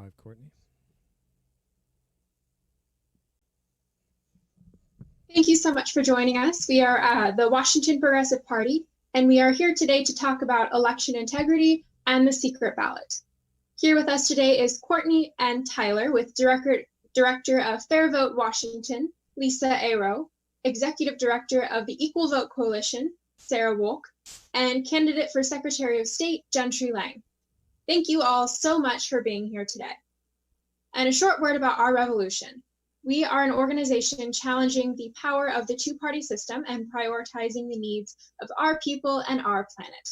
live, Courtney. Thank you so much for joining us. We are the Washington Progressive Party, and we are here today to talk about election integrity and the secret ballot. Here with us today is Courtney and Tyler with Director of Fair Vote Washington, Lisa Aero, Executive Director of the Equal Vote Coalition, Sarah Wolk, and candidate for Secretary of State, Gentry Lang. Thank you all so much for being here today. And a short word about our revolution. We are an organization challenging the power of the two-party system and prioritizing the needs of our people and our planet.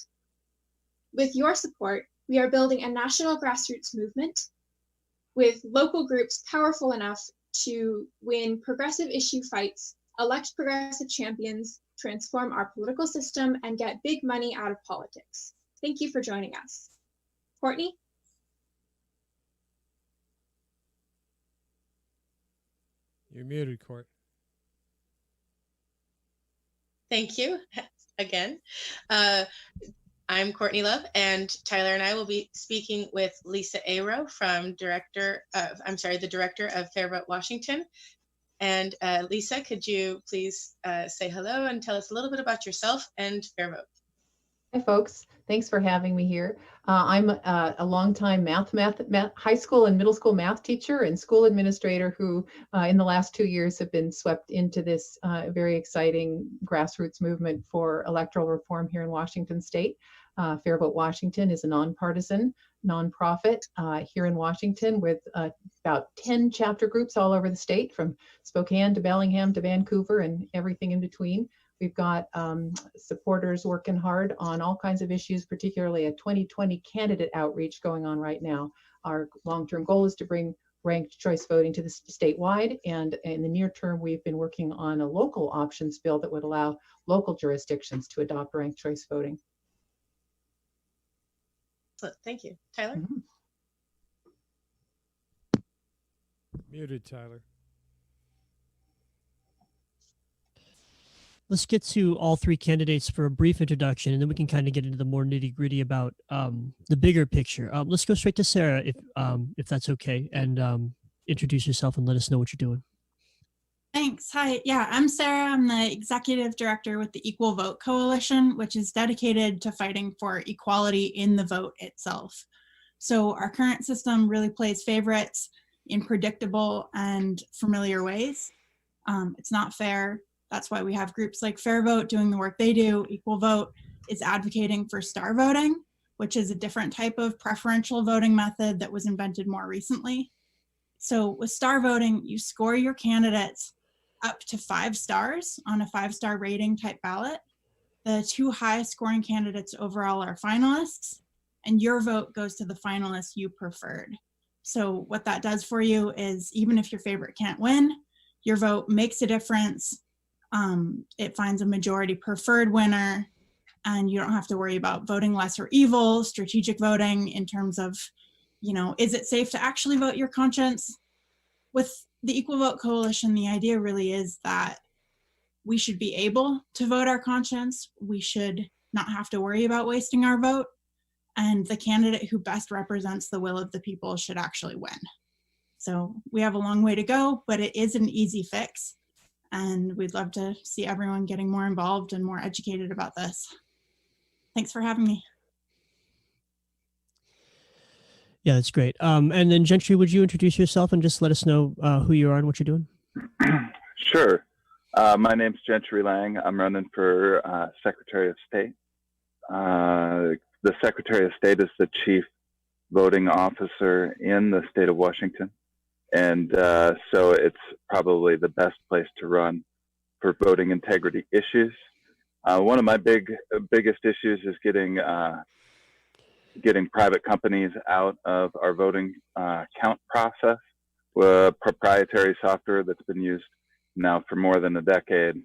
With your support, we are building a national grassroots movement with local groups powerful enough to win progressive issue fights, elect progressive champions, transform our political system, and get big money out of politics. Thank you for joining us. Courtney? You're muted, Court. Thank you again. I'm Courtney Love, and Tyler and I will be speaking with Lisa Aero from the Director of Fair Vote Washington. And Lisa, could you please say hello and tell us a little bit about yourself and Fair Vote? Hi, folks. Thanks for having me here. I'm a longtime high school and middle school math teacher and school administrator who in the last 2 years have been swept into this very exciting grassroots movement for electoral reform here in Washington State. Fair Vote Washington is a nonpartisan nonprofit here in Washington with about 10 chapter groups all over the state, from Spokane to Bellingham to Vancouver and everything in between. We've got supporters working hard on all kinds of issues, particularly a 2020 candidate outreach going on right now. Our long-term goal is to bring ranked choice voting to the statewide, and in the near term, we've been working on a local options bill that would allow local jurisdictions to adopt ranked choice voting. Thank you. Tyler? Mm-hmm. Muted, Tyler. Let's get to all three candidates for a brief introduction, and then we can kind of get into the more nitty-gritty about the bigger picture. Let's go straight to Sarah, if that's okay, and introduce yourself and let us know what you're doing. Thanks. Hi. Yeah, I'm Sarah. I'm the Executive Director with the Equal Vote Coalition, which is dedicated to fighting for equality in the vote itself. So our current system really plays favorites in predictable and familiar ways. It's not fair. That's why we have groups like Fair Vote doing the work they do. Equal Vote is advocating for star voting, which is a different type of preferential voting method that was invented more recently. So with star voting, you score your candidates up to 5 stars on a 5-star rating type ballot. The 2 highest scoring candidates overall are finalists, and your vote goes to the finalists you preferred. So what that does for you is, even if your favorite can't win, your vote makes a difference. It finds a majority preferred winner, and you don't have to worry about voting lesser evil, strategic voting in terms of, is it safe to actually vote your conscience? With the Equal Vote Coalition, the idea really is that we should be able to vote our conscience. We should not have to worry about wasting our vote, and the candidate who best represents the will of the people should actually win. So we have a long way to go, but it is an easy fix. And we'd love to see everyone getting more involved and more educated about this. Thanks for having me. Yeah, that's great. And then Gentry, would you introduce yourself and just let us know who you are and what you're doing? Sure. My name's Gentry Lang. I'm running for Secretary of State. The Secretary of State is the chief voting officer in the state of Washington. And so it's probably the best place to run for voting integrity issues. One of my biggest issues is getting private companies out of our voting count process. Proprietary software that's been used now for more than a decade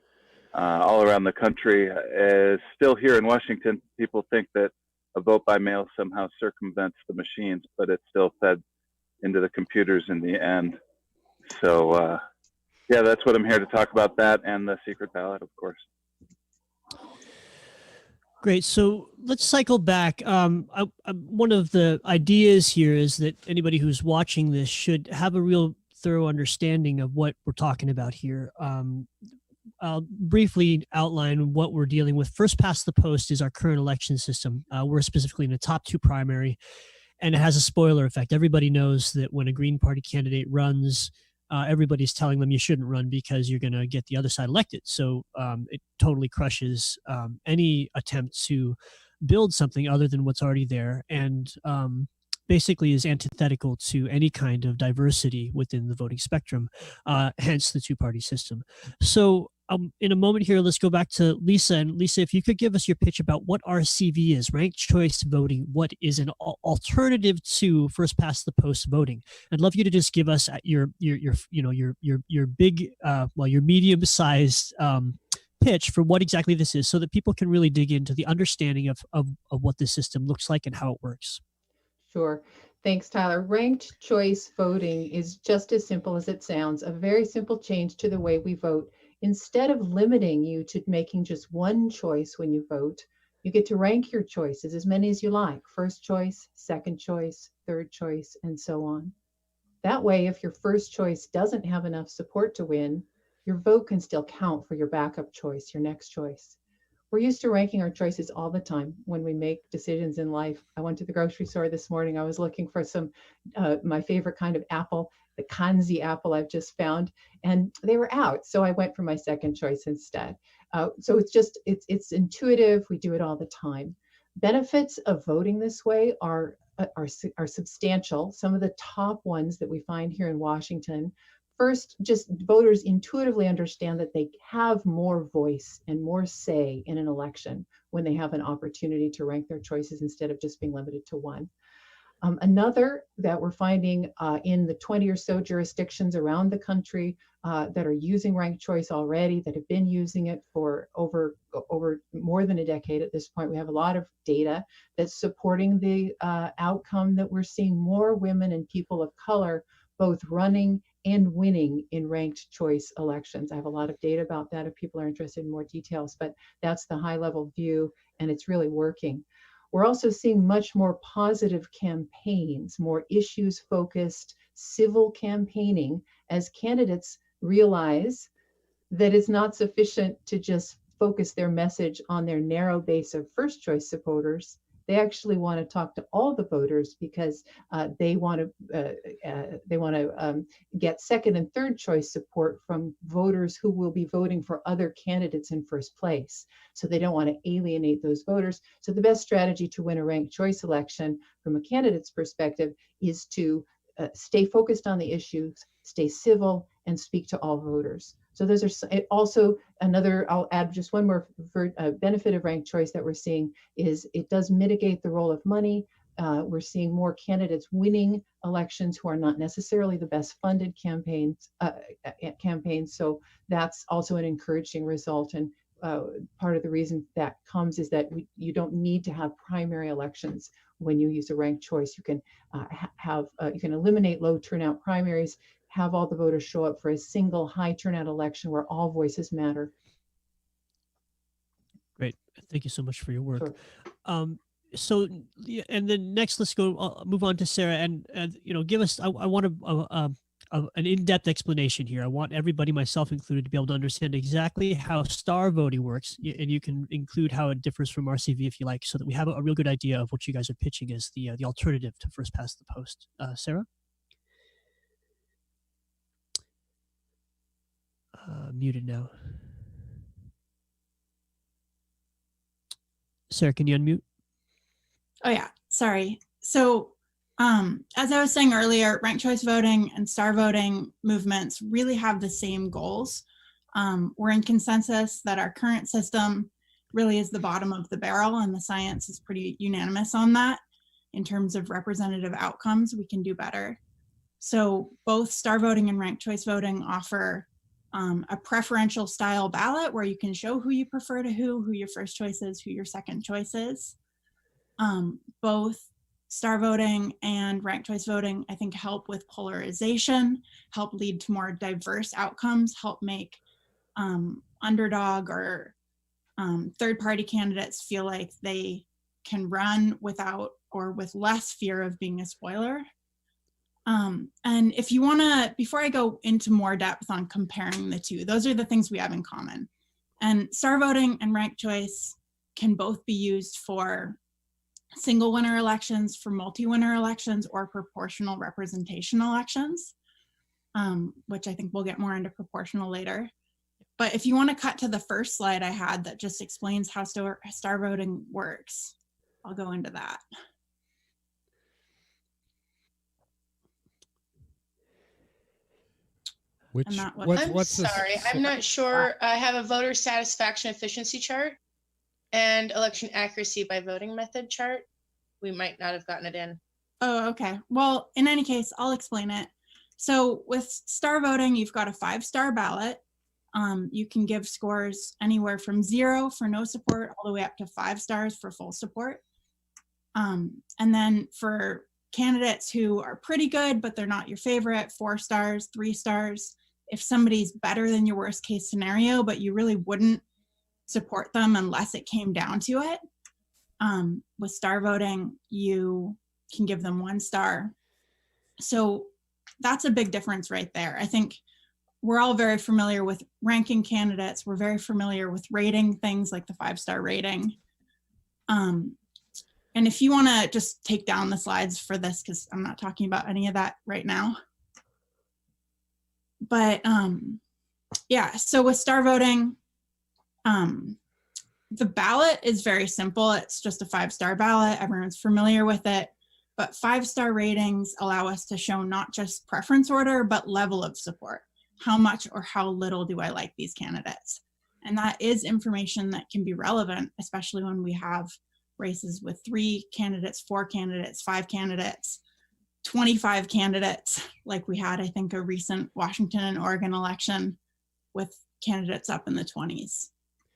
all around the country. Is still here in Washington, people think that a vote by mail somehow circumvents the machines, but it's still fed into the computers in the end. So yeah, that's what I'm here to talk about, that and the secret ballot, of course. Great. So let's cycle back. One of the ideas here is that anybody who's watching this should have a real thorough understanding of what we're talking about here. I'll briefly outline what we're dealing with. First past the post is our current election system. We're specifically in the top two primary, and it has a spoiler effect. Everybody knows that when a Green Party candidate runs, everybody's telling them you shouldn't run because you're going to get the other side elected. So it totally crushes any attempt to build something other than what's already there, and basically is antithetical to any kind of diversity within the voting spectrum, hence the two-party system. So in a moment here, let's go back to Lisa. And Lisa, if you could give us your pitch about what RCV is, ranked choice voting, what is an alternative to first past the post voting. I'd love you to just give us your big, your medium-sized pitch for what exactly this is, so that people can really dig into the understanding of what this system looks like and how it works. Sure. Thanks, Tyler. Ranked choice voting is just as simple as it sounds, a very simple change to the way we vote. Instead of limiting you to making just one choice when you vote, you get to rank your choices, as many as you like. First choice, second choice, third choice, and so on. That way, if your first choice doesn't have enough support to win, your vote can still count for your backup choice, your next choice. We're used to ranking our choices all the time when we make decisions in life. I went to the grocery store this morning. I was looking for some, my favorite kind of apple, the kanzi apple I've just found, and they were out. So I went for my second choice instead. So it's intuitive. We do it all the time. Benefits of voting this way are substantial. Some of the top ones that we find here in Washington. First, just voters intuitively understand that they have more voice and more say in an election when they have an opportunity to rank their choices instead of just being limited to one. Another that we're finding in the 20 or so jurisdictions around the country that are using ranked choice already, that have been using it for over more than a decade at this point. We have a lot of data that's supporting the outcome that we're seeing more women and people of color both running and winning in ranked choice elections. I have a lot of data about that if people are interested in more details, but that's the high level view, and it's really working. We're also seeing much more positive campaigns, more issues focused civil campaigning, as candidates realize that it's not sufficient to just focus their message on their narrow base of first choice supporters. They actually want to talk to all the voters because they want to get second and third choice support from voters who will be voting for other candidates in first place. So they don't want to alienate those voters. So the best strategy to win a ranked choice election from a candidate's perspective is to stay focused on the issues, stay civil, and speak to all voters. So those are also another, I'll add just one more benefit of ranked choice that we're seeing is it does mitigate the role of money. We're seeing more candidates winning elections who are not necessarily the best funded campaigns. So that's also an encouraging result. And part of the reason that comes is that you don't need to have primary elections when you use a ranked choice. You can you can eliminate low turnout primaries, have all the voters show up for a single high turnout election where all voices matter. Great. Thank you so much for your work. Sure. So, and then next, let's go move on to Sarah, and give us. I want an in-depth explanation here. I want everybody, myself included, to be able to understand exactly how star voting works, and you can include how it differs from RCV if you like, so that we have a real good idea of what you guys are pitching as the alternative to first past the post. Sarah. Muted now. Sarah, can you unmute? Oh yeah, sorry. So as I was saying earlier, ranked choice voting and star voting movements really have the same goals. We're in consensus that our current system really is the bottom of the barrel, and the science is pretty unanimous on that. In terms of representative outcomes, we can do better. So both star voting and ranked choice voting offer a preferential style ballot where you can show who you prefer to who your first choice is, who your second choice is. Both star voting and ranked choice voting, I think, help with polarization, help lead to more diverse outcomes, help make underdog or third-party candidates feel like they can run without or with less fear of being a spoiler. And if you want to, before I go into more depth on comparing the two, those are the things we have in common. And star voting and ranked choice can both be used for single winner elections, for multi-winner elections, or proportional representation elections, which I think we'll get more into proportional later. But if you want to cut to the first slide I had that just explains how star voting works, I'll go into that. Which And that was- I'm what's the sorry, I'm not sure. I have a voter satisfaction efficiency chart and election accuracy by voting method chart. We might not have gotten it in. Oh, okay. Well, in any case, I'll explain it. So with star voting, you've got a 5-star ballot. You can give scores anywhere from 0 for no support all the way up to 5 stars for full support. And then for candidates who are pretty good, but they're not your favorite, 4 stars, 3 stars. If somebody's better than your worst case scenario, but you really wouldn't support them unless it came down to it. With star voting, you can give them 1 star. So that's a big difference right there. I think we're all very familiar with ranking candidates. We're very familiar with rating things like the 5-star rating. And if you want to just take down the slides for this, because I'm not talking about any of that right now. But yeah, so with star voting, the ballot is very simple. It's just a 5-star ballot. Everyone's familiar with it. But 5-star ratings allow us to show not just preference order, but level of support. How much or how little do I like these candidates? And that is information that can be relevant, especially when we have races with 3 candidates, 4 candidates, 5 candidates, 25 candidates, like we had, I think, a recent Washington and Oregon election with candidates up in the 20s.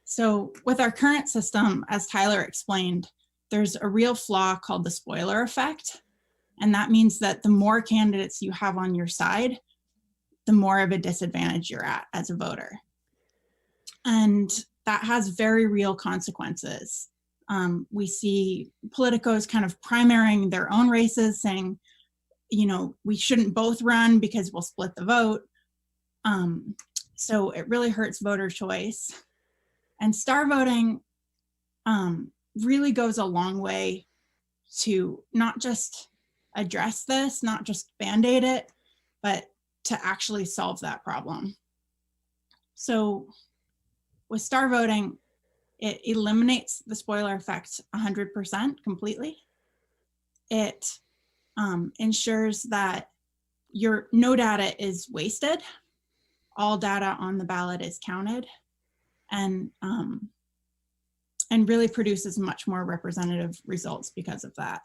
So with our current system, as Tyler explained, there's a real flaw called the spoiler effect. And that means that the more candidates you have on your side, the more of a disadvantage you're at as a voter. And that has very real consequences. We see politicos kind of primarying their own races, saying, you know, we shouldn't both run because we'll split the vote. So it really hurts voter choice. And star voting really goes a long way to not just address this, not just band-aid it, but to actually solve that problem. So with star voting, it eliminates the spoiler effect 100% completely. It ensures that no data is wasted. All data on the ballot is counted, and really produces much more representative results because of that.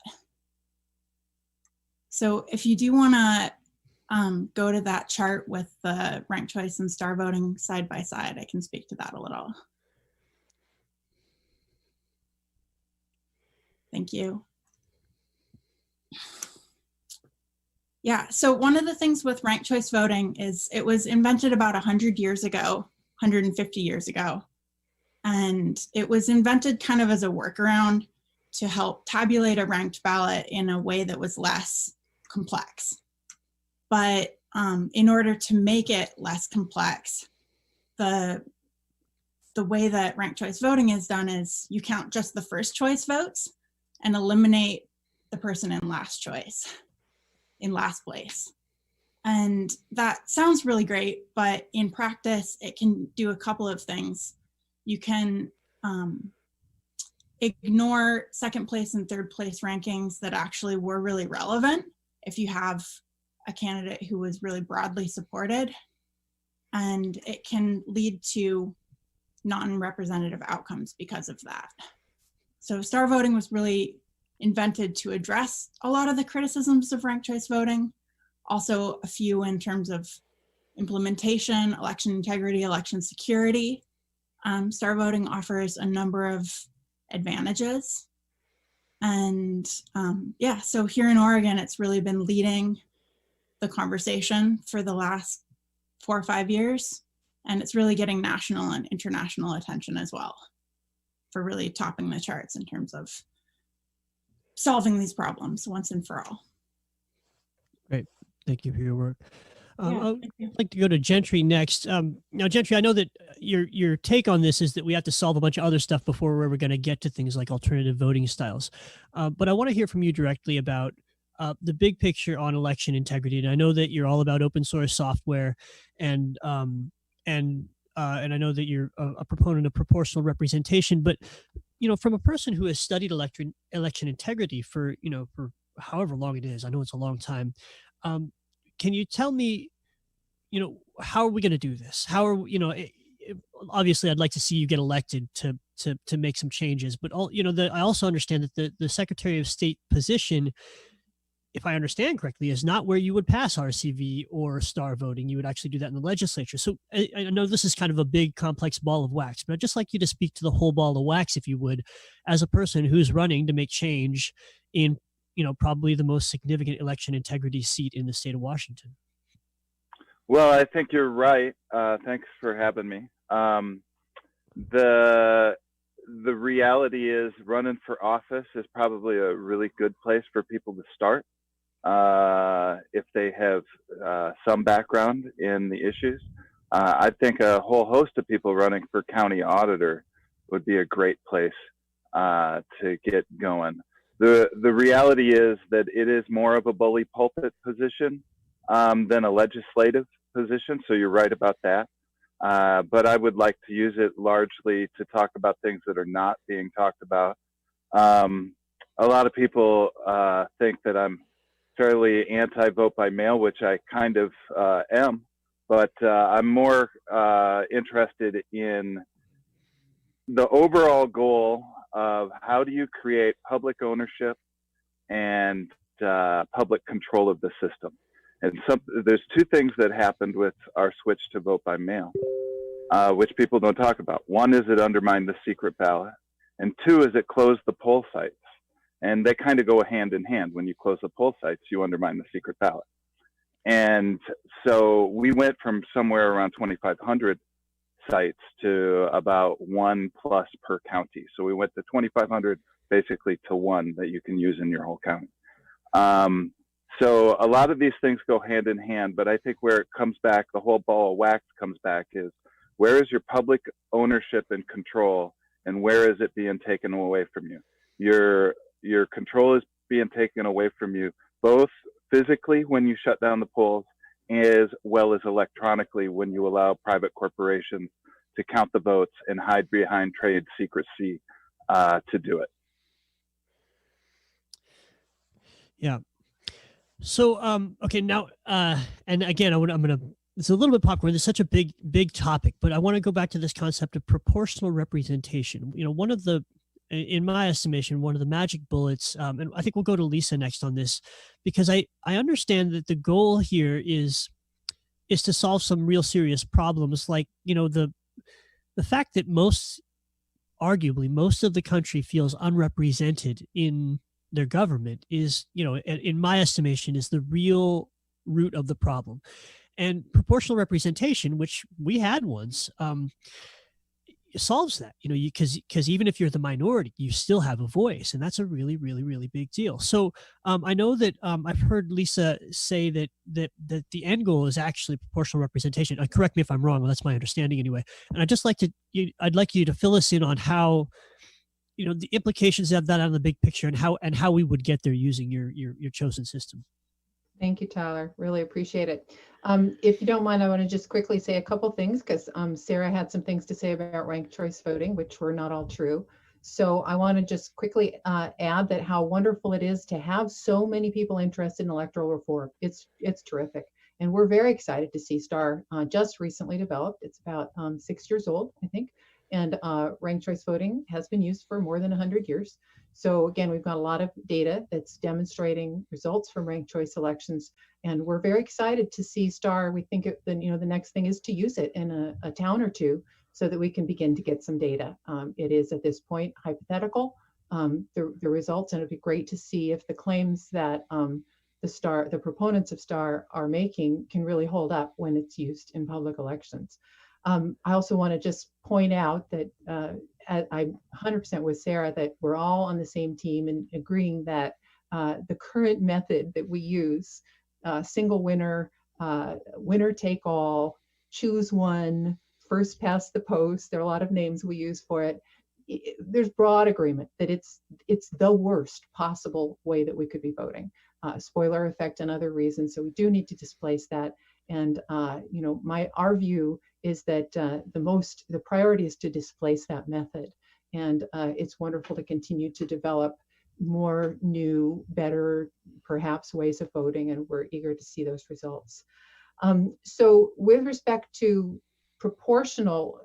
So if you do want to go to that chart with the ranked choice and star voting side by side, I can speak to that a little. Thank you. Yeah, so one of the things with ranked choice voting is it was invented about 100 years ago, 150 years ago. And it was invented kind of as a workaround to help tabulate a ranked ballot in a way that was less complex. But in order to make it less complex, the way that ranked choice voting is done is you count just the first choice votes and eliminate the person in last choice, in last place. And that sounds really great, but in practice, it can do a couple of things. You can ignore second place and third place rankings that actually were really relevant if you have a candidate who was really broadly supported. And it can lead to non-representative outcomes because of that. So star voting was really invented to address a lot of the criticisms of ranked choice voting, also a few in terms of implementation, election integrity, election security. Star voting offers a number of advantages. And yeah, so here in Oregon, it's really been leading the conversation for the last 4 or 5 years, and it's really getting national and international attention as well. for really topping the charts in terms of solving these problems once and for all. Great. Thank you for your work. Yeah, I'd like to go to Gentry next. Now, Gentry, I know that your take on this is that we have to solve a bunch of other stuff before we're ever going to get to things like alternative voting styles. But I want to hear from you directly about the big picture on election integrity. And I know that you're all about open source software, and I know that you're a proponent of proportional representation. But from a person who has studied election integrity for however long it is, I know it's a long time. Can you tell me, how are we going to do this? How are obviously I'd like to see you get elected to make some changes, but I also understand that the Secretary of State position, if I understand correctly, is not where you would pass RCV or star voting. You would actually do that in the legislature. So I know this is kind of a big, complex ball of wax, but I'd just like you to speak to the whole ball of wax, if you would, as a person who's running to make change in probably the most significant election integrity seat in the state of Washington. Well, I think you're right. Thanks for having me. The reality is running for office is probably a really good place for people to start if they have some background in the issues. I think a whole host of people running for county auditor would be a great place to get going. The reality is that it is more of a bully pulpit position than a legislative position, so you're right about that. But I would like to use it largely to talk about things that are not being talked about. A lot of people think that I'm fairly anti-vote by mail, which I kind of am, but I'm more interested in the overall goal of how do you create public ownership and public control of the system. And there's two things that happened with our switch to vote by mail, which people don't talk about. One is it undermined the secret ballot, and two is it closed the poll sites. And they kind of go hand in hand. When you close the poll sites, you undermine the secret ballot. And so we went from somewhere around 2,500 sites to about 1+ per county. So we went to 2,500 basically to 1 that you can use in your whole county. So a lot of these things go hand in hand, but I think where it comes back, the whole ball of wax comes back, is where is your public ownership and control, and where is it being taken away from you? Your control is being taken away from you, both physically when you shut down the polls, as well as electronically when you allow private corporations to count the votes and hide behind trade secrecy to do it. Yeah. So, okay, now, and again, I'm going to, it's a little bit popcorn. It's such a big topic, but I want to go back to this concept of proportional representation. One of the, in my estimation, one of the magic bullets, and I think we'll go to Lisa next on this, because I understand that the goal here is to solve some real serious problems, like, the fact that arguably most of the country feels unrepresented in their government is, in my estimation, is the real root of the problem. And proportional representation, which we had once, solves that, because even if you're the minority, you still have a voice, and that's a really, really, really big deal. So I know that I've heard Lisa say that the end goal is actually proportional representation. Correct me if I'm wrong, but that's my understanding anyway. And I'd like you to fill us in on how, the implications of that on the big picture, and how we would get there using your chosen system. Thank you, Tyler. Really appreciate it. If you don't mind, I want to just quickly say a couple things, because Sarah had some things to say about ranked choice voting, which were not all true. So I want to just quickly add that how wonderful it is to have so many people interested in electoral reform. It's terrific. And we're very excited to see STAR just recently developed. It's about 6 years old, I think. And ranked choice voting has been used for more than 100 years. So again, we've got a lot of data that's demonstrating results from ranked choice elections, and we're very excited to see STAR. We think the next thing is to use it in a town or two so that we can begin to get some data. It is at this point hypothetical, the results, and it'd be great to see if the claims that the proponents of STAR are making can really hold up when it's used in public elections. I also want to just point out that I'm 100% with Sarah that we're all on the same team and agreeing that the current method that we use, single winner, winner take all, choose one, first past the post, there are a lot of names we use for it. There's broad agreement that it's the worst possible way that we could be voting. Spoiler effect and other reasons, so we do need to displace that. And you know, our view is that the priority is to displace that method. And it's wonderful to continue to develop more new, better, perhaps ways of voting, and we're eager to see those results. So with respect to proportional,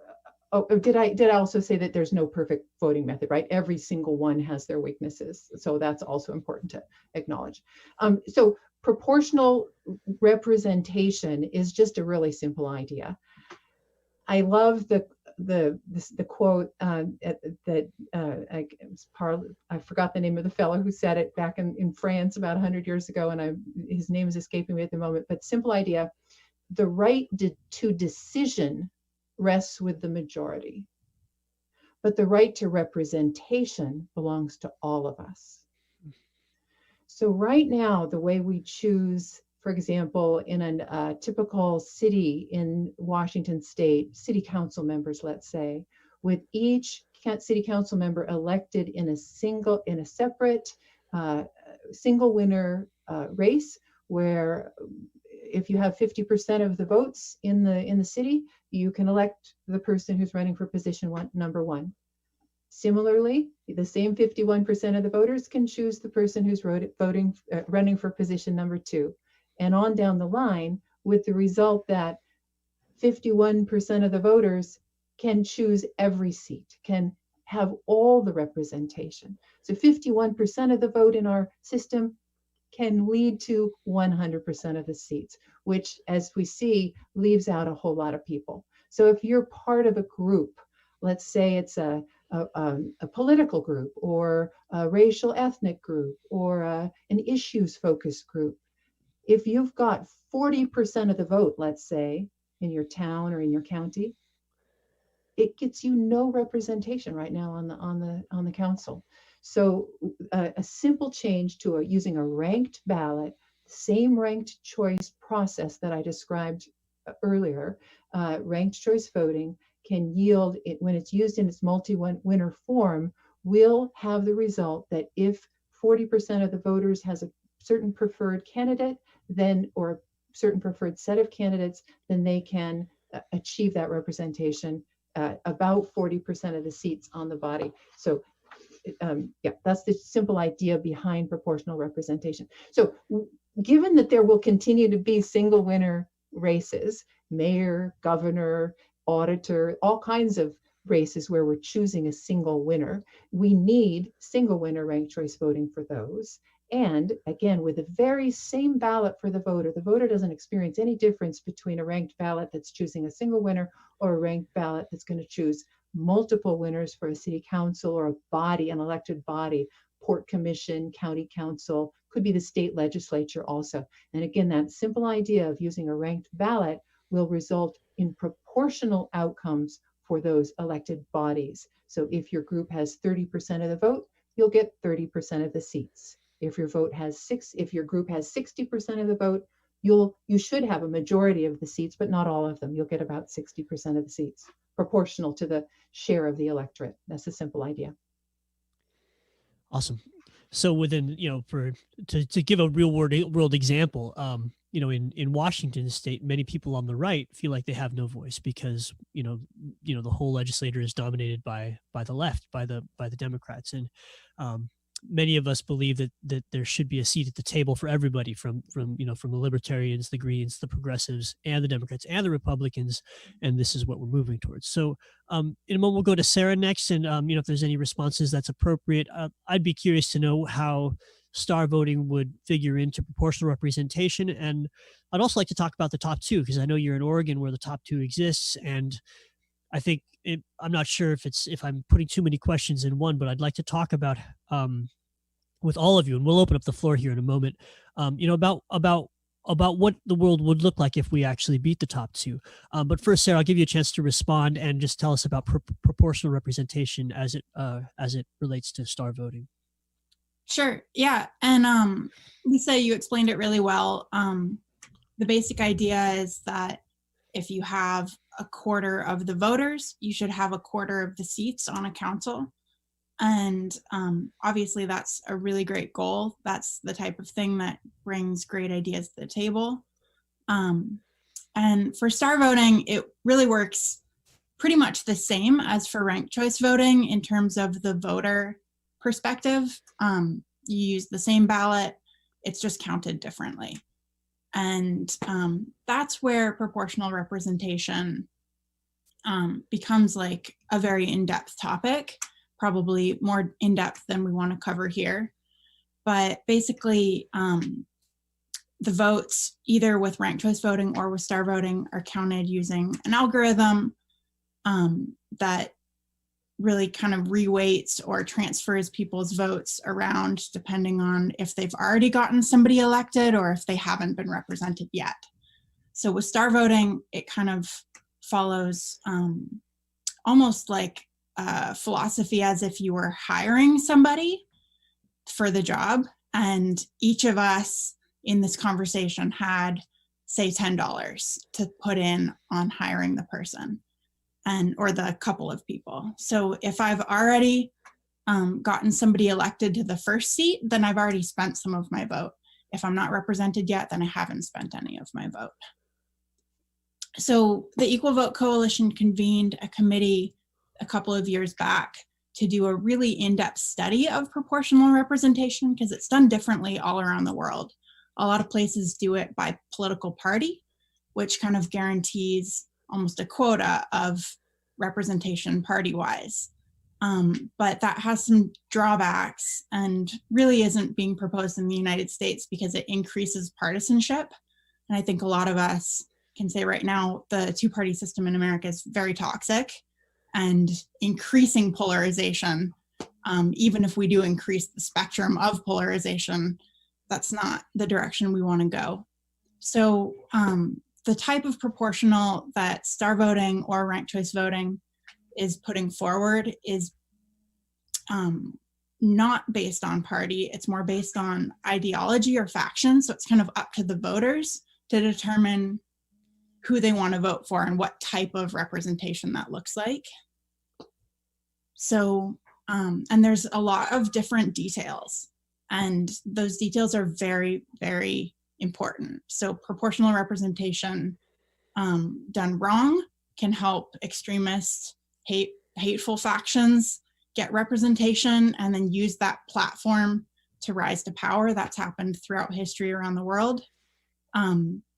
did I also say that there's no perfect voting method, right? Every single one has their weaknesses. So that's also important to acknowledge. So proportional representation is just a really simple idea. I love the quote that I forgot the name of the fellow who said it back in France about 100 years ago, and his name is escaping me at the moment. But simple idea: the right to decision rests with the majority, but the right to representation belongs to all of us. So right now, the way we choose, for example, in a typical city in Washington State, city council members, let's say, with each city council member elected in a separate single winner race, where if you have 50% of the votes in the city, you can elect the person who's running for position number one. Similarly, the same 51% of the voters can choose the person who's running for position number two. And on down the line, with the result that 51% of the voters can choose every seat, can have all the representation. So 51% of the vote in our system can lead to 100% of the seats, which, as we see, leaves out a whole lot of people. So if you're part of a group, let's say it's a political group, or a racial ethnic group, or an issues focused group, if you've got 40% of the vote, let's say, in your town or in your county, it gets you no representation right now on the council. So a simple change to using a ranked ballot, same ranked choice process that I described earlier, ranked choice voting can yield, when it's used in its multi-winner form, will have the result that if 40% of the voters has a certain preferred candidate, then, or a certain preferred set of candidates, then they can achieve that representation, about 40% of the seats on the body. So yeah, that's the simple idea behind proportional representation. So given that there will continue to be single winner races, mayor, governor, auditor, all kinds of races where we're choosing a single winner, we need single winner ranked choice voting for those. And again, with the very same ballot for the voter doesn't experience any difference between a ranked ballot that's choosing a single winner or a ranked ballot that's going to choose multiple winners for a city council or a body, an elected body, port commission, county council, could be the state legislature also. And again, that simple idea of using a ranked ballot will result in proportional outcomes for those elected bodies. So if your group has 30% of the vote, you'll get 30% of the seats. If your group has 60% of the vote, you should have a majority of the seats, but not all of them. You'll get about 60% of the seats, proportional to the share of the electorate. That's a simple idea. Awesome. So within, to give a real world example, in Washington State, many people on the right feel like they have no voice because, the whole legislature is dominated by the left, by the Democrats. And many of us believe that there should be a seat at the table for everybody from the libertarians, the Greens, the progressives, and the Democrats and the Republicans. And this is what we're moving towards. So in a moment, we'll go to Sarah next. And, if there's any responses that's appropriate, I'd be curious to know how star voting would figure into proportional representation. And I'd also like to talk about the top two, because I know you're in Oregon where the top two exists. And I think I'm not sure if I'm putting too many questions in one, but I'd like to talk about with all of you, and we'll open up the floor here in a moment, about about what the world would look like if we actually beat the top two. But first, Sarah, I'll give you a chance to respond and just tell us about proportional representation as it relates to star voting. Sure. Yeah. And Lisa, you explained it really well. The basic idea is that if you have a quarter of the voters, you should have a quarter of the seats on a council. And obviously that's a really great goal. That's the type of thing that brings great ideas to the table. And for star voting, it really works pretty much the same as for ranked choice voting in terms of the voter perspective. You use the same ballot, it's just counted differently. And that's where proportional representation becomes like a very in-depth topic, probably more in-depth than we want to cover here. But basically, the votes, either with ranked choice voting or with star voting, are counted using an algorithm that really kind of reweights or transfers people's votes around depending on if they've already gotten somebody elected or if they haven't been represented yet. So with star voting, it kind of follows almost like a philosophy as if you were hiring somebody for the job, and each of us in this conversation had, say, $10 to put in on hiring the person or the couple of people. So if I've already gotten somebody elected to the first seat, then I've already spent some of my vote. If I'm not represented yet, then I haven't spent any of my vote. So the Equal Vote Coalition convened a committee a couple of years back to do a really in-depth study of proportional representation, because it's done differently all around the world. A lot of places do it by political party, which kind of guarantees almost a quota of representation party-wise. But that has some drawbacks and really isn't being proposed in the United States because it increases partisanship. And I think a lot of us can say right now, the two-party system in America is very toxic and increasing polarization. Even if we do increase the spectrum of polarization, that's not the direction we want to go. So the type of proportional that star voting or ranked choice voting is putting forward is not based on party. It's more based on ideology or faction. So it's kind of up to the voters to determine who they want to vote for and what type of representation that looks like. So, and there's a lot of different details, and those details are very, very important. So proportional representation done wrong can help extremist, hateful factions get representation and then use that platform to rise to power. That's happened throughout history around the world.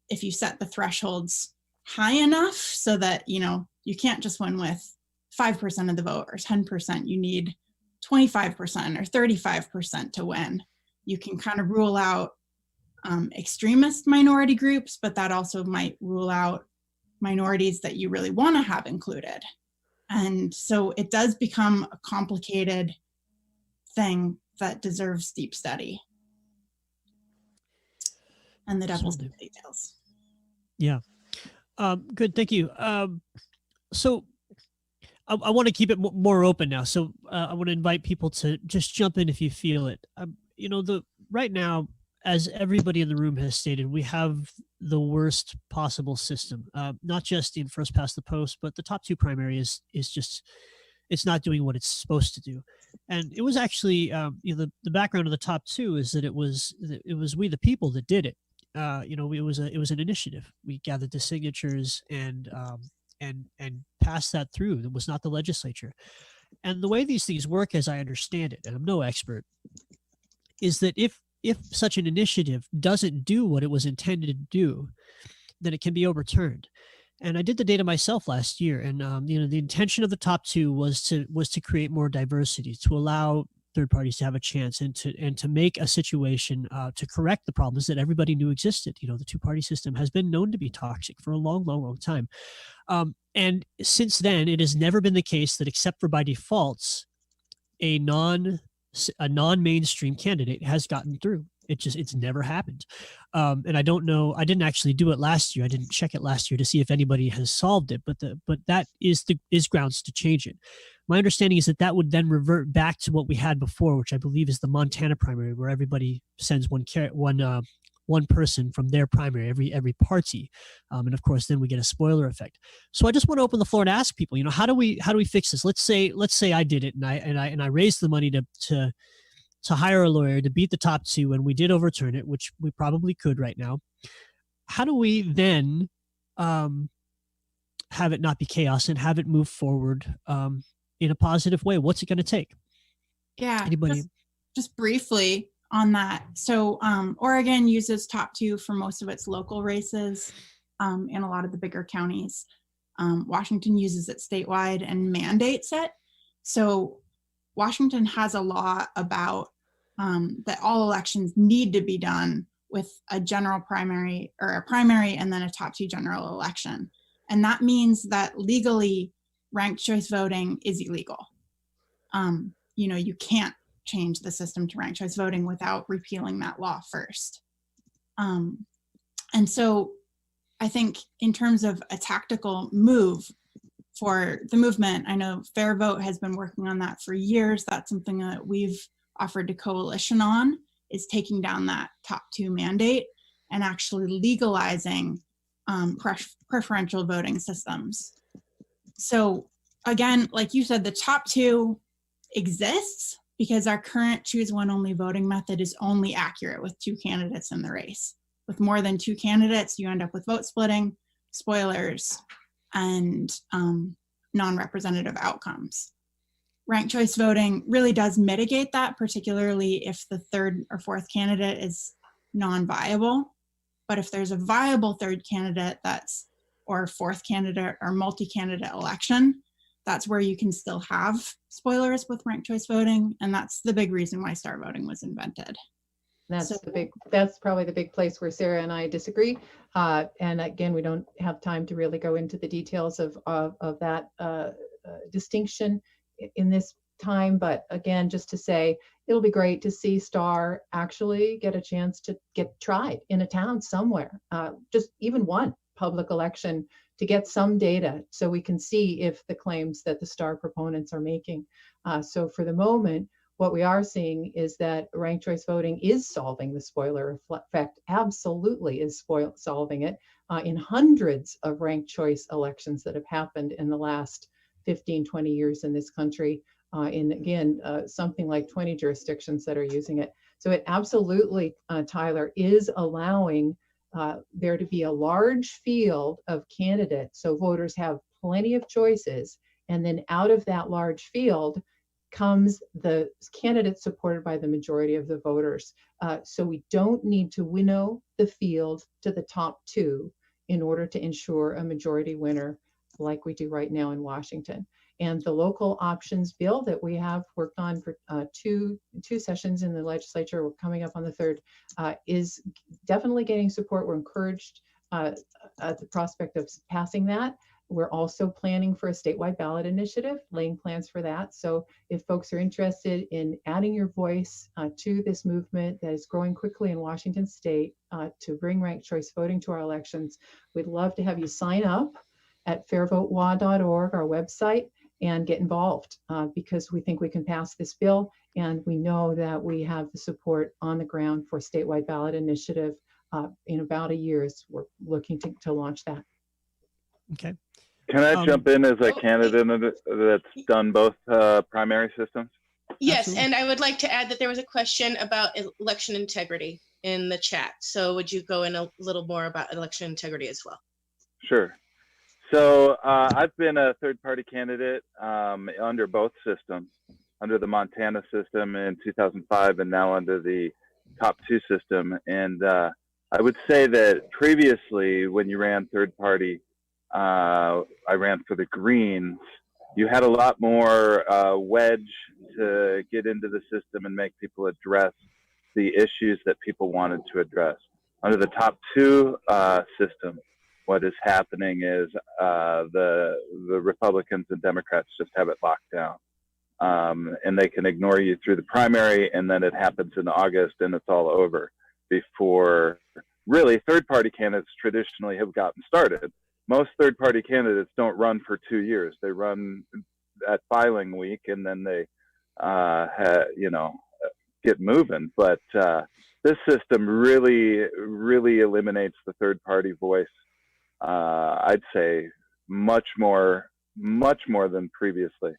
If you set the thresholds high enough so that, you can't just win with 5% of the vote or 10%, you need 25% or 35% to win. You can kind of rule out extremist minority groups, but that also might rule out minorities that you really want to have included. And so it does become a complicated thing that deserves deep study. And the devil's in the details. Yeah. Good. Thank you. So I want to keep it more open now. So I want to invite people to just jump in if you feel it. Right now, as everybody in the room has stated, we have the worst possible system. Not just in first past the post, but the top two primary is just, it's not doing what it's supposed to do. And it was actually, the background of the top two is that it was we the people that did it. It was an initiative. We gathered the signatures and passed that through. It was not the legislature. And the way these things work, as I understand it, and I'm no expert, is that if such an initiative doesn't do what it was intended to do, then it can be overturned. And I did the data myself last year, and the intention of the top two was to create more diversity, to allow third parties to have a chance, and to make a situation to correct the problems that everybody knew existed. The two-party system has been known to be toxic for a long, long, long time. And since then, it has never been the case that, except for by defaults, a non-mainstream candidate has gotten through. It's never happened. And I don't know, I didn't actually do it last year. I didn't check it last year to see if anybody has solved it, but that is grounds to change it. My understanding is that would then revert back to what we had before, which I believe is the Montana primary, where everybody sends one person from their primary, every party, and of course then we get a spoiler effect. So I just want to open the floor and ask people, how do we fix this? Let's say I did it and I raised the money to hire a lawyer to beat the top two, and we did overturn it, which we probably could right now. How do we then have it not be chaos and have it move forward in a positive way? What's it going to take? Yeah. Anybody? Just briefly on that. So Oregon uses top two for most of its local races in a lot of the bigger counties. Washington uses it statewide and mandates it. So Washington has a law about that all elections need to be done with a general primary or a primary and then a top two general election. And that means that legally ranked choice voting is illegal. You can't change the system to ranked choice voting without repealing that law first. And so I think in terms of a tactical move for the movement, I know Fair Vote has been working on that for years. That's something that we've offered to coalition on, is taking down that top two mandate and actually legalizing preferential voting systems. So again, like you said, the top two exists because our current choose one only voting method is only accurate with two candidates in the race. With more than two candidates, you end up with vote splitting, spoilers, and non-representative outcomes. Ranked choice voting really does mitigate that, particularly if the third or fourth candidate is non-viable. But if there's a viable third candidate or fourth candidate or multi-candidate election, that's where you can still have spoilers with ranked choice voting. And that's the big reason why star voting was invented. That's probably the big place where Sarah and I disagree. And again, we don't have time to really go into the details of that distinction in this time. But again, just to say, it'll be great to see star actually get a chance to get tried in a town somewhere, just even one public election, to get some data so we can see if the claims that the star proponents are making. So for the moment, what we are seeing is that ranked choice voting is solving the spoiler effect, absolutely is solving it in hundreds of ranked choice elections that have happened in the last 15, 20 years in this country. In again, something like 20 jurisdictions that are using it. So it absolutely, Tyler, is allowing there to be a large field of candidates. So voters have plenty of choices. And then out of that large field comes the candidate supported by the majority of the voters. So we don't need to winnow the field to the top two in order to ensure a majority winner like we do right now in Washington. And the local options bill that we have worked on for two sessions in the legislature, we're coming up on the third, is definitely getting support. We're encouraged at the prospect of passing that. We're also planning for a statewide ballot initiative, laying plans for that. So if folks are interested in adding your voice to this movement that is growing quickly in Washington state to bring ranked choice voting to our elections, we'd love to have you sign up at fairvotewa.org, our website, and get involved because we think we can pass this bill, and we know that we have the support on the ground for statewide ballot initiative in about a year as we're looking to launch that. Okay. Can I jump in as a candidate that's done both primary systems? Yes, Absolutely. and I would like to add that there was a question about election integrity in the chat. So would you go in a little more about election integrity as well? Sure. So I've been a third-party candidate under both systems, under the Montana system in 2005 and now under the top two system. And I would say that previously when you ran third-party, I ran for the Greens, you had a lot more wedge to get into the system and make people address the issues that people wanted to address. Under the top two system, what is happening is the Republicans and Democrats just have it locked down. and they can ignore you through the primary, and then it happens in August and it's all over before really third-party candidates traditionally have gotten started. Most third-party candidates don't run for 2 years. They run at filing week, and then they get moving. But this system really eliminates the third-party voice. I'd say much more than previously.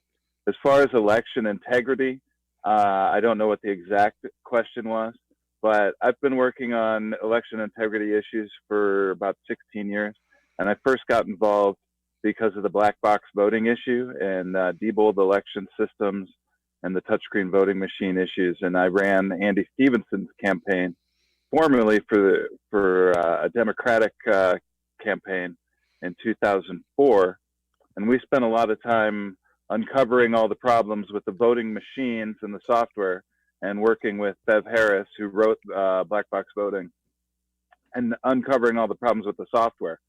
As far as election integrity, I don't know what the exact question was, but I've been working on election integrity issues for about 16 years. And I first got involved because of the black box voting issue and debold election systems and the touchscreen voting machine issues. And I ran Andy Stevenson's campaign, formerly for a Democratic campaign in 2004. And we spent a lot of time uncovering all the problems with the voting machines and the software, and working with Bev Harris, who wrote Black Box Voting, and uncovering all the problems with the software.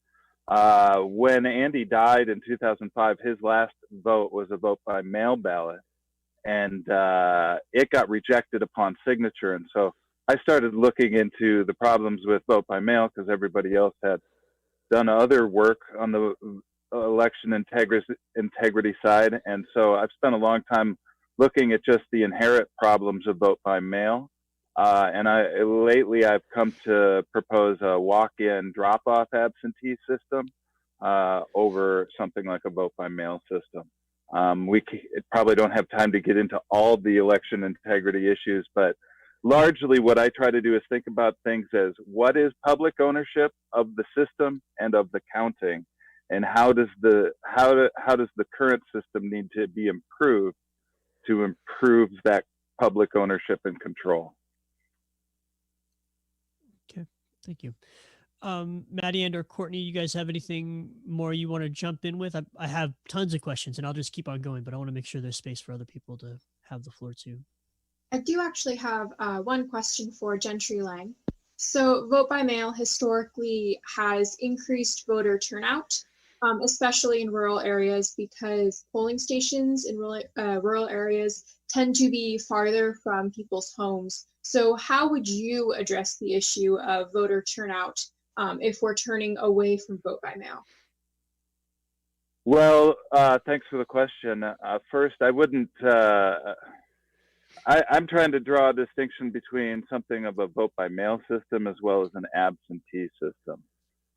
When Andy died in 2005, his last vote was a vote by mail ballot, and it got rejected upon signature. And so I started looking into the problems with vote by mail because everybody else had done other work on the election integrity side. And so I've spent a long time looking at just the inherent problems of vote by mail. And lately I've come to propose a walk-in drop-off absentee system over something like a vote by mail system. We probably don't have time to get into all the election integrity issues, but largely what I try to do is think about things as what is public ownership of the system and of the counting, and how does the current system need to be improved to improve that public ownership and control. Okay, thank you. Maddie and or Courtney, you guys have anything more you want to jump in with? I have tons of questions, and I'll just keep on going, but I want to make sure there's space for other people to have the floor too. I do actually have one question for Gentry Lang. So vote by mail historically has increased voter turnout, especially in rural areas, because polling stations in rural areas tend to be farther from people's homes. So how would you address the issue of voter turnout if we're turning away from vote by mail? Well, thanks for the question. First, I wouldn't, I'm trying to draw a distinction between something of a vote by mail system as well as an absentee system.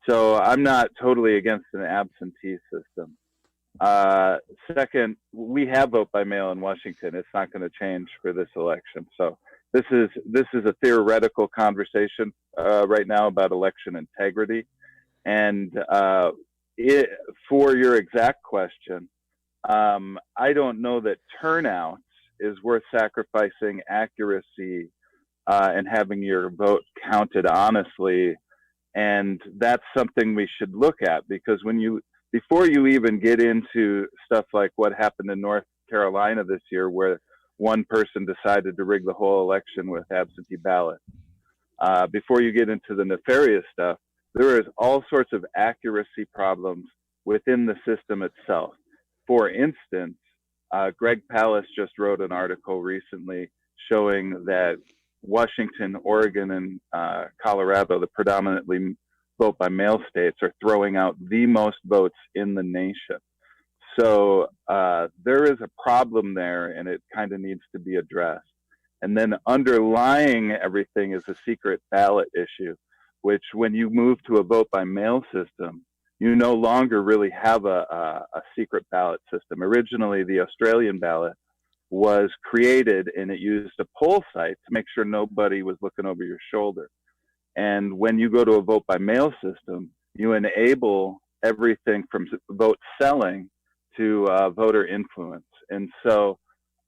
So I'm not totally against an absentee system. Second, we have vote by mail in Washington. It's not going to change for this election. So this is a theoretical conversation right now about election integrity. And for your exact question, I don't know that turnout is worth sacrificing accuracy and having your vote counted honestly. And that's something we should look at, because before you even get into stuff like what happened in North Carolina this year, where one person decided to rig the whole election with absentee ballots, before you get into the nefarious stuff, there is all sorts of accuracy problems within the system itself. For instance, Greg Pallas just wrote an article recently showing that Washington, Oregon, and Colorado, the predominantly vote by mail states, are throwing out the most votes in the nation. So there is a problem there, and it kind of needs to be addressed. And then underlying everything is a secret ballot issue, which when you move to a vote by mail system, you no longer really have a secret ballot system. Originally, the Australian ballot was created, and it used a poll site to make sure nobody was looking over your shoulder. And when you go to a vote by mail system, you enable everything from vote selling to voter influence. And so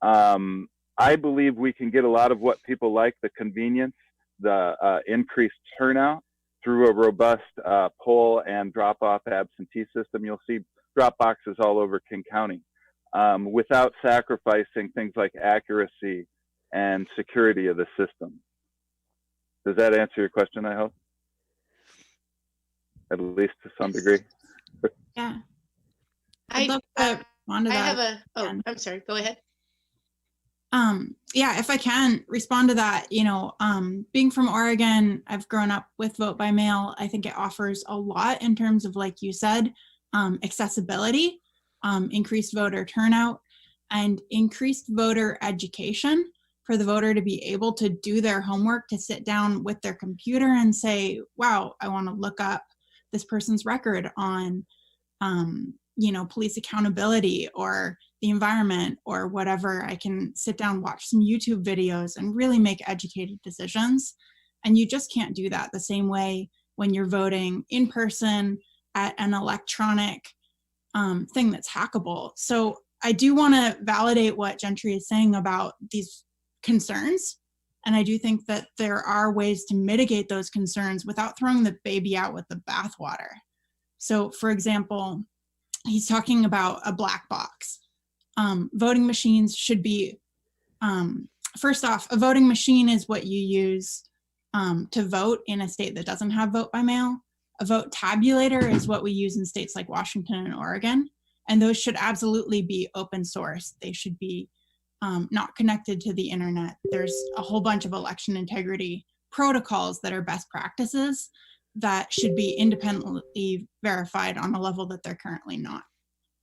I believe we can get a lot of what people like, the convenience, the increased turnout, through a robust poll and drop-off absentee system. You'll see drop boxes all over King County, without sacrificing things like accuracy and security of the system. Does that answer your question, I hope? At least to some degree. Yeah. I I'd love to respond to that. have I'm sorry, go ahead. Yeah, if I can respond to that, being from Oregon, I've grown up with vote by mail. I think it offers a lot in terms of, like you said, accessibility, increased voter turnout, and increased voter education for the voter to be able to do their homework, to sit down with their computer and say, wow, I want to look up this person's record on, police accountability or the environment or whatever. I can sit down, watch some YouTube videos and really make educated decisions. And you just can't do that the same way when you're voting in person at an electronic thing that's hackable. So I do want to validate what Gentry is saying about these concerns. And I do think that there are ways to mitigate those concerns without throwing the baby out with the bathwater. So for example, he's talking about a black box. Voting machines should be, first off, a voting machine is what you use to vote in a state that doesn't have vote by mail. A vote tabulator is what we use in states like Washington and Oregon. And those should absolutely be open source. They should be not connected to the internet. There's a whole bunch of election integrity protocols that are best practices that should be independently verified on a level that they're currently not.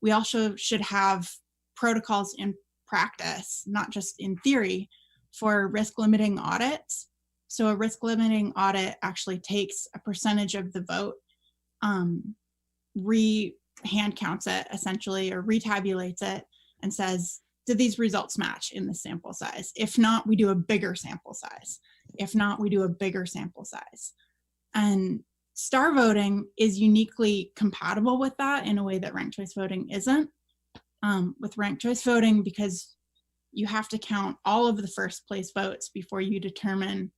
We also should have protocols in practice, not just in theory, for risk limiting audits. So a risk limiting audit actually takes a percentage of the vote, hand counts it essentially, or retabulates it and says, did these results match in the sample size? If not, we do a bigger sample size. If not, we do a bigger sample size. And star voting is uniquely compatible with that in a way that ranked choice voting isn't. With ranked choice voting, because you have to count all of the first place votes before you determine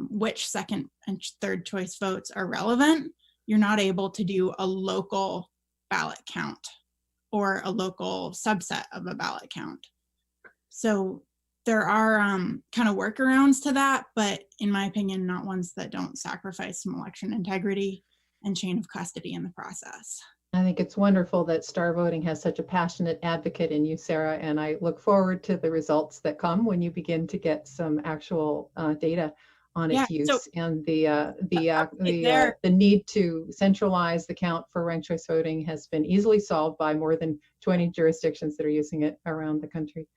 which second and third choice votes are relevant, you're not able to do a local ballot count or a local subset of a ballot count. So there are kind of workarounds to that, but in my opinion, not ones that don't sacrifice some election integrity and chain of custody in the process. I think it's wonderful that star voting has such a passionate advocate in you, Sarah, and I look forward to the results that come when you begin to get some actual data on its use, and the need to centralize the count for ranked choice voting has been easily solved by more than 20 jurisdictions that are using it around the country.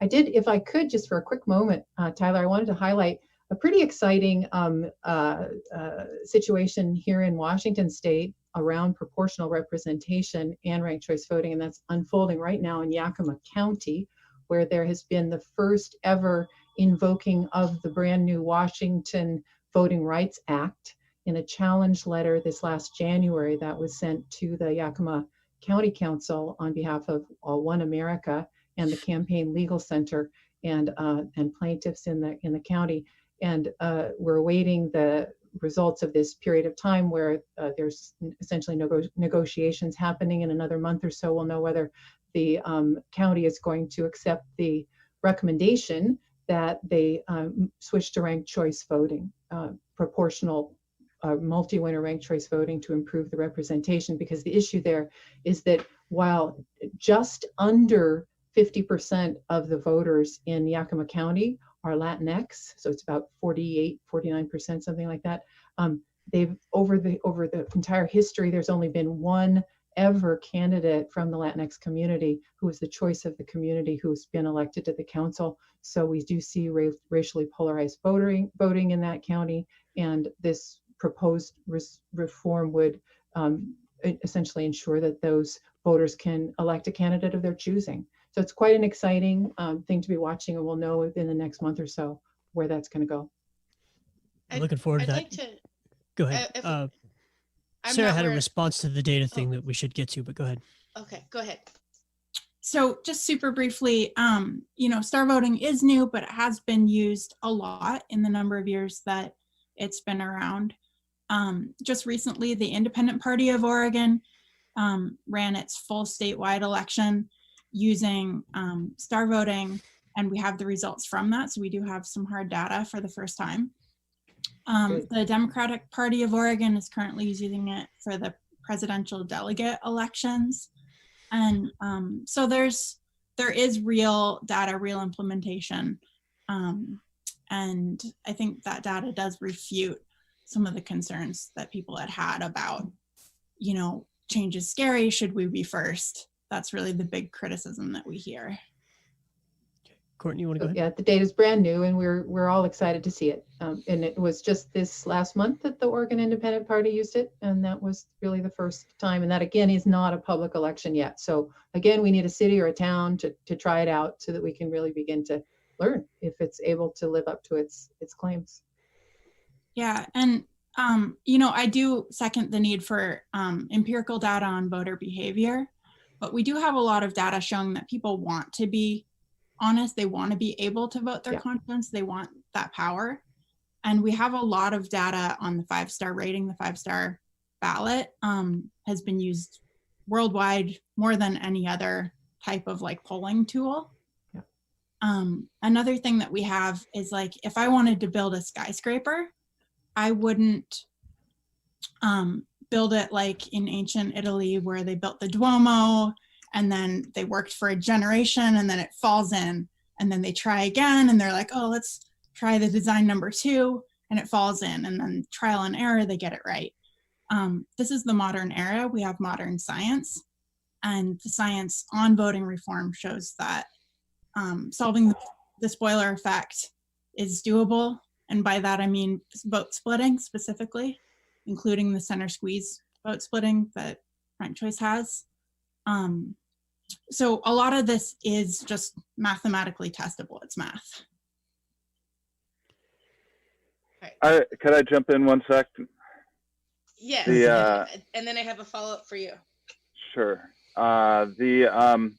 I did, if I could, just for a quick moment, Tyler, I wanted to highlight a pretty exciting situation here in Washington State around proportional representation and ranked choice voting, and that's unfolding right now in Yakima County, where there has been the first ever invoking of the brand new Washington Voting Rights Act in a challenge letter this last January that was sent to the Yakima County Council on behalf of One America and the Campaign Legal Center and plaintiffs in the county. And we're awaiting the results of this period of time where there's essentially negotiations happening. In another month or so, we'll know whether the county is going to accept the recommendation that they switch to ranked choice voting, proportional multi-winner ranked choice voting to improve the representation, because the issue there is that while just under 50% of the voters in Yakima County are Latinx, so it's about 48, 49%, something like that. They've over the entire history, there's only been one ever candidate from the Latinx community who was the choice of the community who's been elected to the council. So we do see racially polarized voting in that county, and this proposed reform would essentially ensure that those voters can elect a candidate of their choosing. So it's quite an exciting thing to be watching, and we'll know within the next month or so where that's going to go. I'm looking forward to that. Like to, go ahead. Sarah had a response to the data thing that we should get to, but go ahead. Okay, go ahead. So just super briefly, star voting is new, but it has been used a lot in the number of years that it's been around. Just recently, the Independent Party of Oregon ran its full statewide election using star voting, and we have the results from that. So we do have some hard data for the first time. The Democratic Party of Oregon is currently using it for the presidential delegate elections. And so there's there is real data, real implementation. And I think that data does refute some of the concerns that people had about, you know, change is scary, should we be first? That's really the big criticism that we hear. Courtney, you want to go ahead? Yeah, the data is brand new, and we're all excited to see it. And it was just this last month that the Oregon Independent Party used it, and that was really the first time. And that again is not a public election yet. So again, we need a city or a town to try it out so that we can really begin to learn if it's able to live up to its claims. Yeah, and you know, I do second the need for empirical data on voter behavior, but we do have a lot of data showing that people want to be honest, they want to be able to vote their conscience, they want that power. And we have a lot of data on the 5-star rating. The 5-star ballot has been used worldwide more than any other type of like polling tool. Another thing that we have is like, if I wanted to build a skyscraper, I wouldn't build it like in ancient Italy where they built the Duomo and then they worked for a generation and then it falls in and then they try again and they're like, oh, let's try the design number 2 and it falls in, and then trial and error, they get it right. This is the modern era. We have modern science, and the science on voting reform shows that solving the spoiler effect is doable. And by that, I mean vote splitting specifically, including the center squeeze vote splitting that ranked choice has. So a lot of this is just mathematically testable. It's math. Could I jump in 1 sec? Yes, and then I have a follow-up for you. Sure. The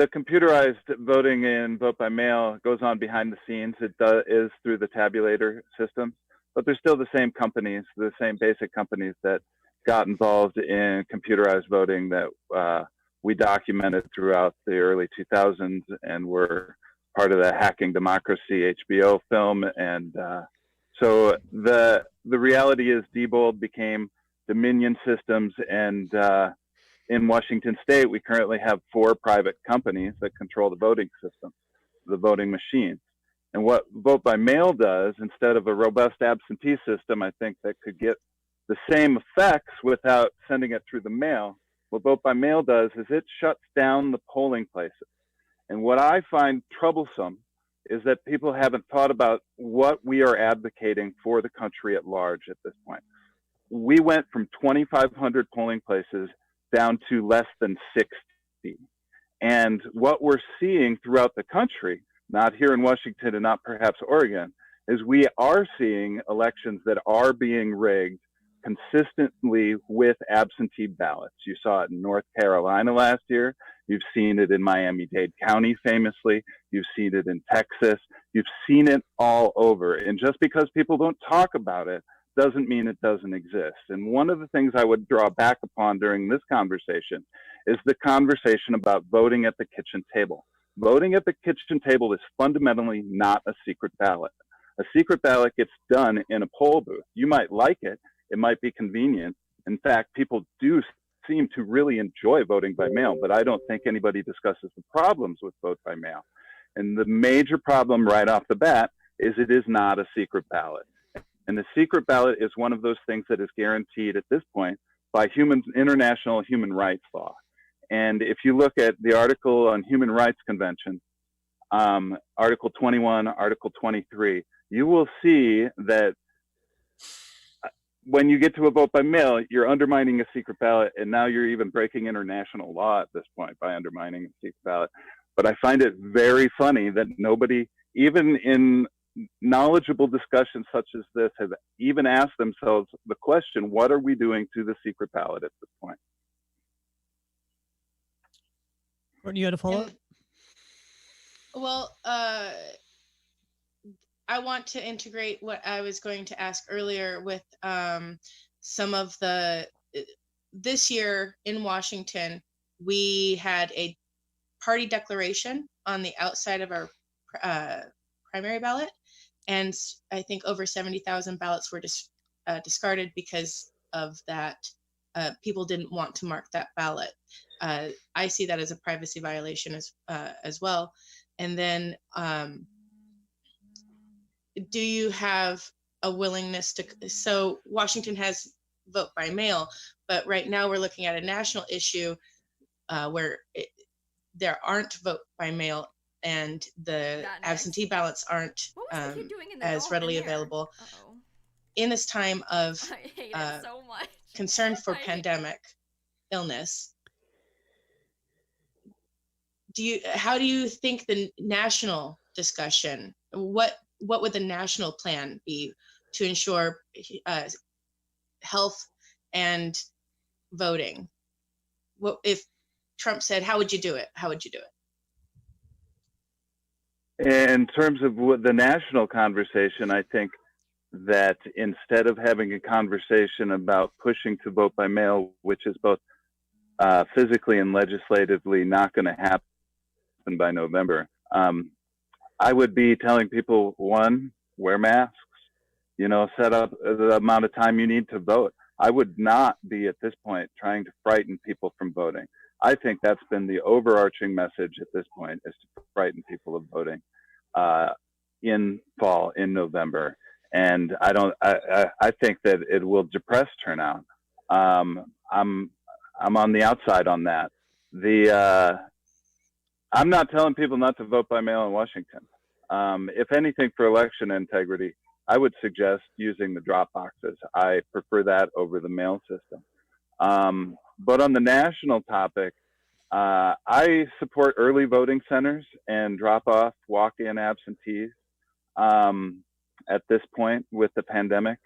computerized voting in vote by mail goes on behind the scenes. It is through the tabulator system, but there's still the same companies, the same basic companies that got involved in computerized voting that we documented throughout the early 2000s and were part of the Hacking Democracy HBO film. And so the reality is Diebold became Dominion Systems, and in Washington State, we currently have 4 private companies that control the voting system, the voting machines. And what vote by mail does, instead of a robust absentee system, I think that could get the same effects without sending it through the mail, what vote by mail does is it shuts down the polling places. And what I find troublesome is that people haven't thought about what we are advocating for the country at large at this point. We went from 2,500 polling places down to less than 60. And what we're seeing throughout the country, not here in Washington and not perhaps Oregon, is we are seeing elections that are being rigged consistently with absentee ballots. You saw it in North Carolina last year. You've seen it in Miami-Dade County famously. You've seen it in Texas. You've seen it all over. And just because people don't talk about it doesn't mean it doesn't exist. And one of the things I would draw back upon during this conversation is the conversation about voting at the kitchen table. Voting at the kitchen table is fundamentally not a secret ballot. A secret ballot gets done in a poll booth. You might like it. It might be convenient. In fact, people do seem to really enjoy voting by mail, but I don't think anybody discusses the problems with vote by mail. And the major problem right off the bat is it is not a secret ballot. And the secret ballot is one of those things that is guaranteed at this point by international human rights law. And if you look at the article on Human Rights Convention, Article 21, Article 23, you will see that when you get to a vote by mail, you're undermining a secret ballot, and now you're even breaking international law at this point by undermining a secret ballot. But I find it very funny that nobody, even in knowledgeable discussions such as this, have even asked themselves the question, what are we doing to the secret ballot at this point? Courtney, you had a follow-up? Well, I want to integrate what I was going to ask earlier with some of the, this year in Washington, we had a party declaration on the outside of our primary ballot. And I think over 70,000 ballots were discarded because of that people didn't want to mark that ballot. I see that as a privacy violation as well. And then, do you have a willingness to, so Washington has vote by mail, but right now we're looking at a national issue where there aren't vote by mail and the absentee ballots aren't as readily available. In this time of I hate it so much. concern for pandemic illness, how do you think the national discussion, what would the national plan be to ensure health and voting? What if Trump said, how would you do it? How would you do it? In terms of the national conversation, I think that instead of having a conversation about pushing to vote by mail, which is both physically and legislatively not going to happen by November, I would be telling people, one, wear masks, set up the amount of time you need to vote. I would not be at this point trying to frighten people from voting. I think that's been the overarching message at this point, is to frighten people of voting in fall, in November. And I think that it will depress turnout. I'm on the outside on that. I'm not telling people not to vote by mail in Washington. If anything, for election integrity, I would suggest using the drop boxes. I prefer that over the mail system. But on the national topic, I support early voting centers and drop-off walk-in absentees at this point with the pandemic.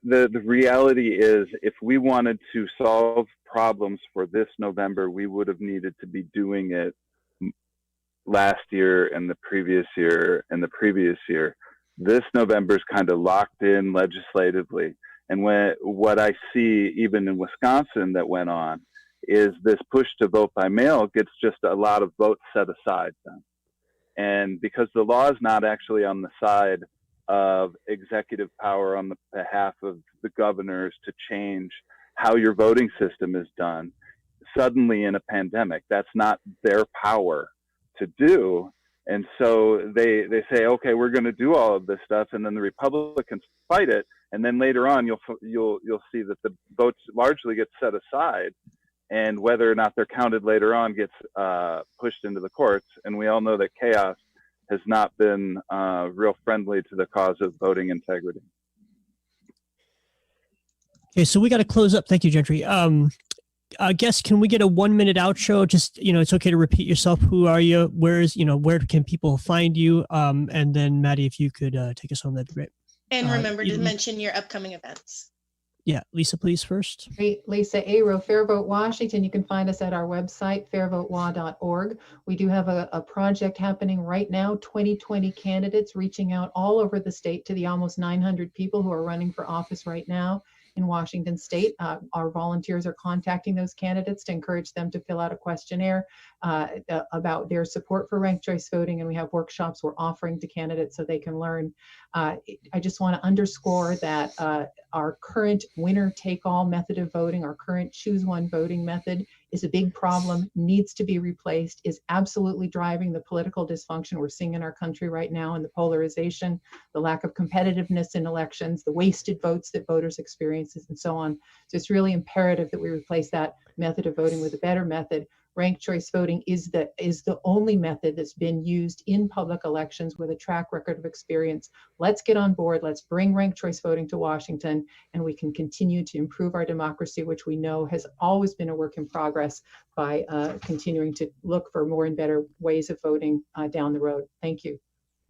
The reality is, if we wanted to solve problems for this November, we would have needed to be doing it last year and the previous year and the previous year. This November is kind of locked in legislatively. And what I see even in Wisconsin that went on is this push to vote by mail gets just a lot of votes set aside then. And because the law is not actually on the side of executive power on the behalf of the governors to change how your voting system is done, suddenly in a pandemic, that's not their power to do. And so they say, okay, we're going to do all of this stuff, and then the Republicans fight it, and then later on you'll see that the votes largely get set aside, and whether or not they're counted later on gets pushed into the courts. And we all know that chaos has not been real friendly to the cause of voting integrity. Okay, so we got to close up. Thank you, Gentry. I guess, can we get a 1-minute outro? Just, it's okay to repeat yourself. Who are you? Where can people find you? And then Maddie, if you could take us home, that'd be great. And remember to mention your upcoming events. Yeah, Lisa, please first. Great. Lisa Aero, Fair Vote Washington. You can find us at our website, fairvotewa.org. We do have a project happening right now, 2020 candidates reaching out all over the state to the almost 900 people who are running for office right now in Washington state. Our volunteers are contacting those candidates to encourage them to fill out a questionnaire about their support for ranked choice voting, and we have workshops we're offering to candidates so they can learn. I just want to underscore that our current winner-take-all method of voting, our current choose-one voting method, is a big problem, needs to be replaced, is absolutely driving the political dysfunction we're seeing in our country right now, and the polarization, the lack of competitiveness in elections, the wasted votes that voters experience, and so on. So it's really imperative that we replace that method of voting with a better method. Ranked choice voting is the only method that's been used in public elections with a track record of experience. Let's get on board. Let's bring ranked choice voting to Washington, and we can continue to improve our democracy, which we know has always been a work in progress, by continuing to look for more and better ways of voting down the road. Thank you.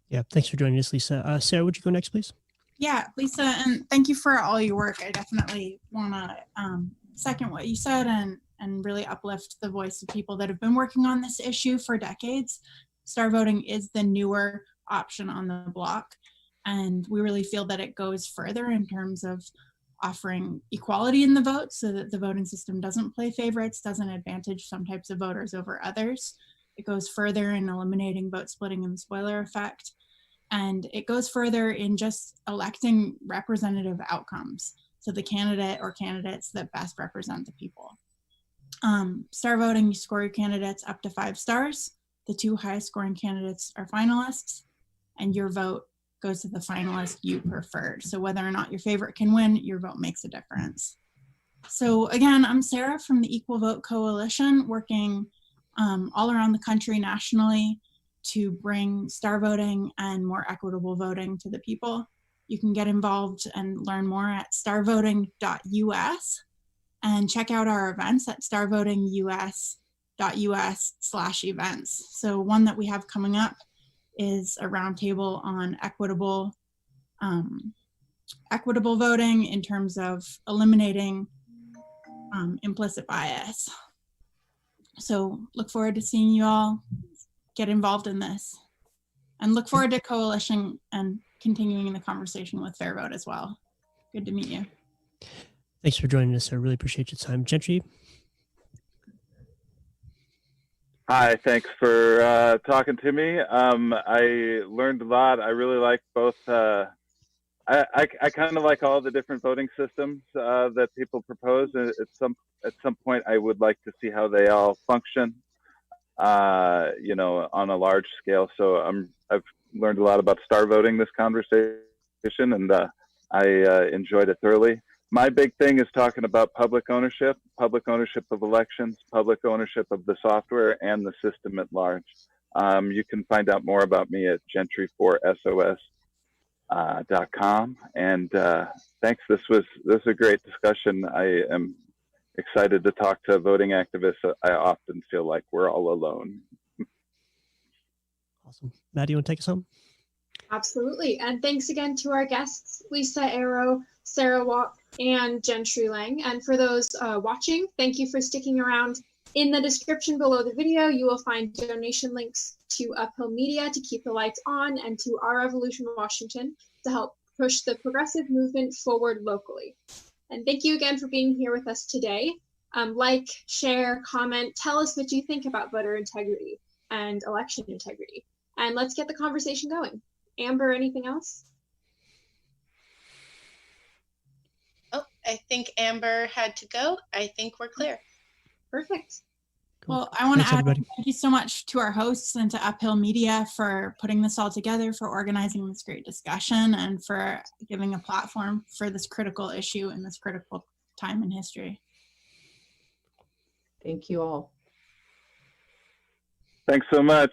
Yeah, thanks for joining us, Lisa. Sarah, would you go next, please? Yeah, Lisa, and thank you for all your work. I definitely want to second what you said and really uplift the voice of people that have been working on this issue for decades. Star voting is the newer option on the block, and we really feel that it goes further in terms of offering equality in the vote so that the voting system doesn't play favorites, doesn't advantage some types of voters over others. It goes further in eliminating vote splitting and the spoiler effect. And it goes further in just electing representative outcomes. So the candidate or candidates that best represent the people. Star voting, you score your candidates up to 5 stars. The 2 highest scoring candidates are finalists, and your vote goes to the finalist you preferred. So whether or not your favorite can win, your vote makes a difference. So again, I'm Sarah from the Equal Vote Coalition, working all around the country nationally to bring star voting and more equitable voting to the people. You can get involved and learn more at starvoting.us and check out our events at starvotingus.us/events. So one that we have coming up is a roundtable on equitable voting in terms of eliminating implicit bias. So look forward to seeing you all get involved in this, and look forward to coalition and continuing the conversation with Fair Vote as well. Good to meet you. Thanks for joining us. I really appreciate your time. Gentry? Hi, thanks for talking to me. I learned a lot. I really like both. I kind of like all the different voting systems that people propose. At some point, I would like to see how they all function, you know, on a large scale. So I've learned a lot about star voting this conversation, and I enjoyed it thoroughly. My big thing is talking about public ownership of elections, public ownership of the software and the system at large. You can find out more about me at gentry4sos.com. And thanks. This was a great discussion. I am excited to talk to voting activists. I often feel like we're all alone. Awesome. Matt, do you want to take us home? Absolutely. And thanks again to our guests, Lisa Arrow, Sarah Walk, and Gentry Lang. And for those watching, thank you for sticking around. In the description below the video, you will find donation links to UpHill Media to keep the lights on, and to Our Revolution Washington to help push the progressive movement forward locally. And thank you again for being here with us today. Like, share, comment, tell us what you think about voter integrity and election integrity. And let's get the conversation going. Amber, anything else? Oh, I think Amber had to go. I think we're clear. Perfect. Cool. Well, I want to Thanks, add everybody. thank you so much to our hosts and to UpHill Media for putting this all together, for organizing this great discussion, and for giving a platform for this critical issue in this critical time in history. Thank you all. Thanks so much.